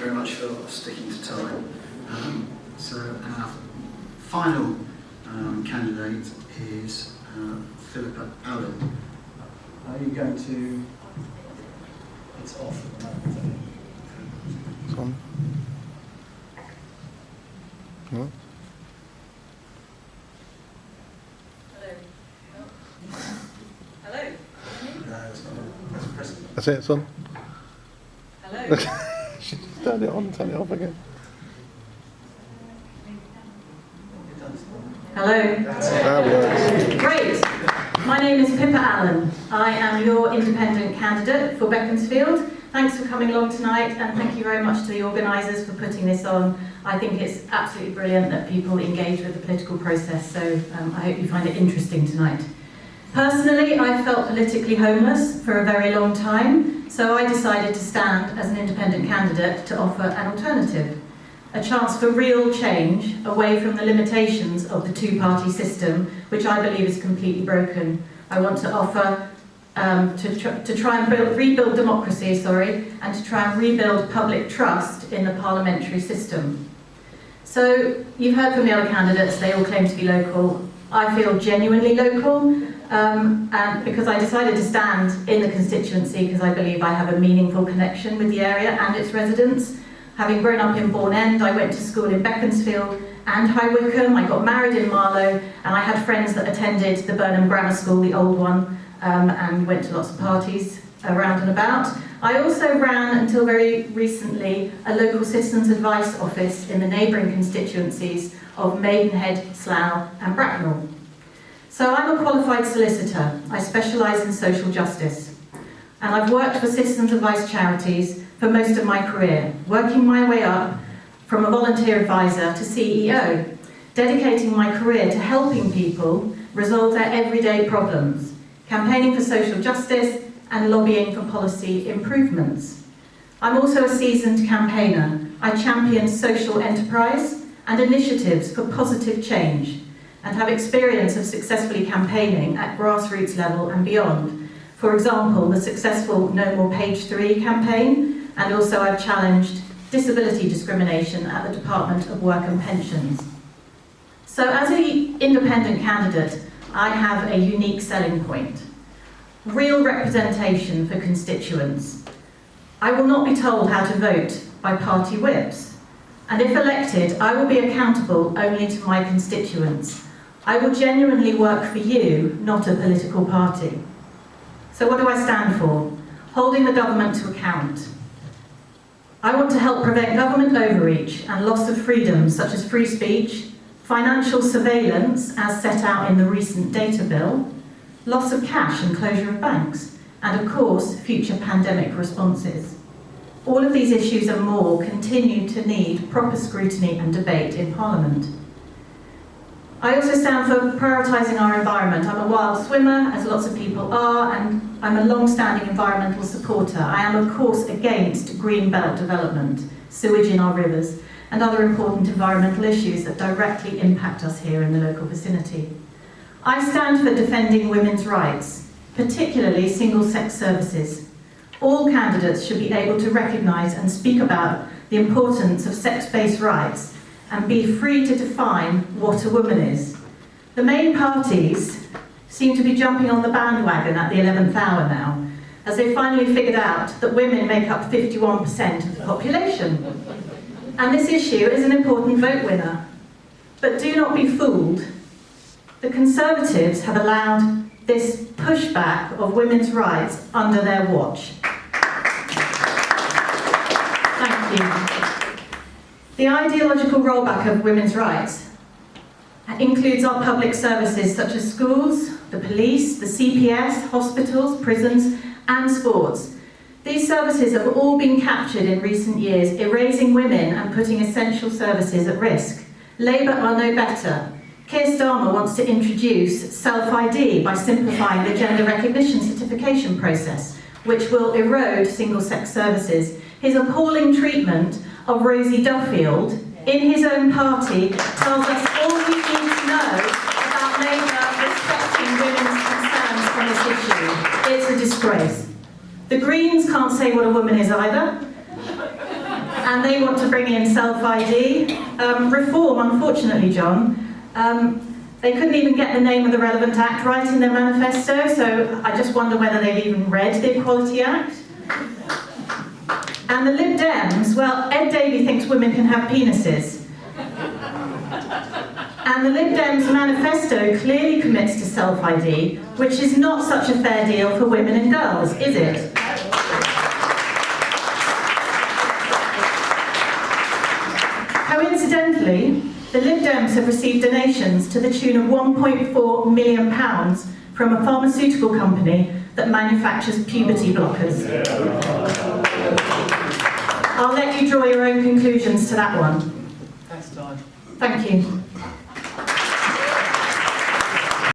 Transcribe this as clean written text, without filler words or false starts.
very much for sticking to time. So our final candidate is Pippa Allen. Are you going to... It's off at the moment. It's on. No? Hello. No, it's not on. That's it, it's on. Hello. Turn it on, turn it off again. Hello. That works. Great. My name is Pippa Allen. I am your independent candidate for Beaconsfield. Thanks for coming along tonight, and thank you very much to the organisers for putting this on. I think it's absolutely brilliant that people engage with the political process, so I hope you find it interesting tonight. Personally, I felt politically homeless for a very long time, so I decided to stand as an independent candidate to offer an alternative, a chance for real change away from the limitations of the two-party system, which I believe is completely broken. I want to offer to try and rebuild democracy, and to try and rebuild public trust in the parliamentary system. So you've heard from the other candidates, they all claim to be local. I feel genuinely local, and because I decided to stand in the constituency because I believe I have a meaningful connection with the area and its residents. Having grown up in Bourne End, I went to school in Beaconsfield and High Wycombe. I got married in Marlow, and I had friends that attended the Burnham Grammar School, the old one, and went to lots of parties around and about. I also ran, until very recently, a local citizens' advice office in the neighbouring constituencies of Maidenhead, Slough and Bracknell. So I'm a qualified solicitor. I specialise in social justice. And I've worked for citizens' advice charities for most of my career, working my way up from a volunteer advisor to CEO, dedicating my career to helping people resolve their everyday problems, campaigning for social justice and lobbying for policy improvements. I'm also a seasoned campaigner. I champion social enterprise and initiatives for positive change, and have experience of successfully campaigning at grassroots level and beyond. For example, the successful No More Page 3 campaign, and also I've challenged disability discrimination at the Department of Work and Pensions. So as an independent candidate, I have a unique selling point. Real representation for constituents. I will not be told how to vote by party whips. And if elected, I will be accountable only to my constituents. I will genuinely work for you, not a political party. So what do I stand for? Holding the government to account. I want to help prevent government overreach and loss of freedoms such as free speech, financial surveillance as set out in the recent data bill, loss of cash and closure of banks, and of course, future pandemic responses. All of these issues and more continue to need proper scrutiny and debate in Parliament. I also stand for prioritising our environment. I'm a wild swimmer, as lots of people are, and I'm a long-standing environmental supporter. I am, of course, against green belt development, sewage in our rivers, and other important environmental issues that directly impact us here in the local vicinity. I stand for defending women's rights, particularly single-sex services. All candidates should be able to recognise and speak about the importance of sex-based rights and be free to define what a woman is. The main parties seem to be jumping on the bandwagon at the 11th hour now, as they finally figured out that women make up 51% of the population. And this issue is an important vote winner. But do not be fooled. The Conservatives have allowed this pushback of women's rights under their watch. Thank you. The ideological rollback of women's rights includes our public services such as schools, the police, the CPS, hospitals, prisons and sports. These services have all been captured in recent years, erasing women and putting essential services at risk. Labour are no better. Keir Starmer wants to introduce self-ID by simplifying the gender recognition certification process, which will erode single-sex services. His appalling treatment of Rosie Duffield in his own party tells us all we need to know about Labour respecting women's concerns on this issue. It's a disgrace. The Greens can't say what a woman is either. and they want to bring in self-ID. Reform, unfortunately, John. They couldn't even get the name of the relevant act right in their manifesto, so I just wonder whether they've even read the Equality Act. And the Lib Dems, well, Ed Davey thinks women can have penises. And the Lib Dems manifesto clearly commits to self-ID, which is not such a fair deal for women and girls, is it? Coincidentally, the Lib Dems have received donations to the tune of £1.4 million from a pharmaceutical company that manufactures puberty blockers. I'll let you draw your own conclusions to that one. Thanks, Todd. Thank you.